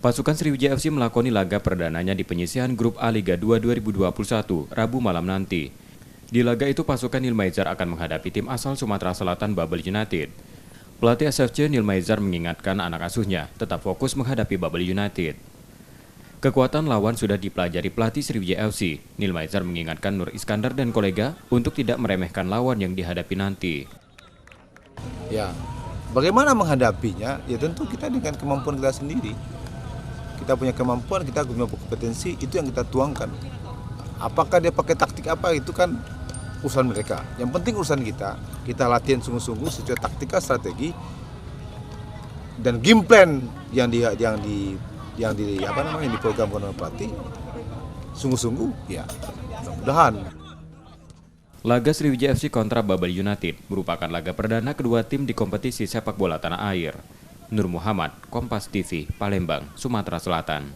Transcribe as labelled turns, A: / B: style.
A: Pasukan Sriwijaya FC melakoni laga perdananya di penyisihan Grup A Liga 2 2021, Rabu malam nanti. Di laga itu pasukan Nilmaizar akan menghadapi tim asal Sumatera Selatan Babel United. Pelatih SFC Nilmaizar mengingatkan anak asuhnya tetap fokus menghadapi Babel United. Kekuatan lawan sudah dipelajari pelatih Sriwijaya FC. Nilmaizar mengingatkan Nur Iskandar dan kolega untuk tidak meremehkan lawan yang dihadapi nanti.
B: Ya, bagaimana menghadapinya? Ya tentu kita dengan kemampuan kita sendiri. Kita punya kemampuan, kita punya kompetensi, itu yang kita tuangkan. Apakah dia pakai taktik apa, itu kan urusan mereka. Yang penting urusan kita latihan sungguh-sungguh sesuai taktika, strategi, dan game plan yang diprogramkan oleh pelatih. Sungguh-sungguh, ya mudah-mudahan.
A: Laga Sriwijaya FC kontra Babel United merupakan laga perdana kedua tim di kompetisi sepak bola tanah air. Nur Muhammad, Kompas TV, Palembang, Sumatera Selatan.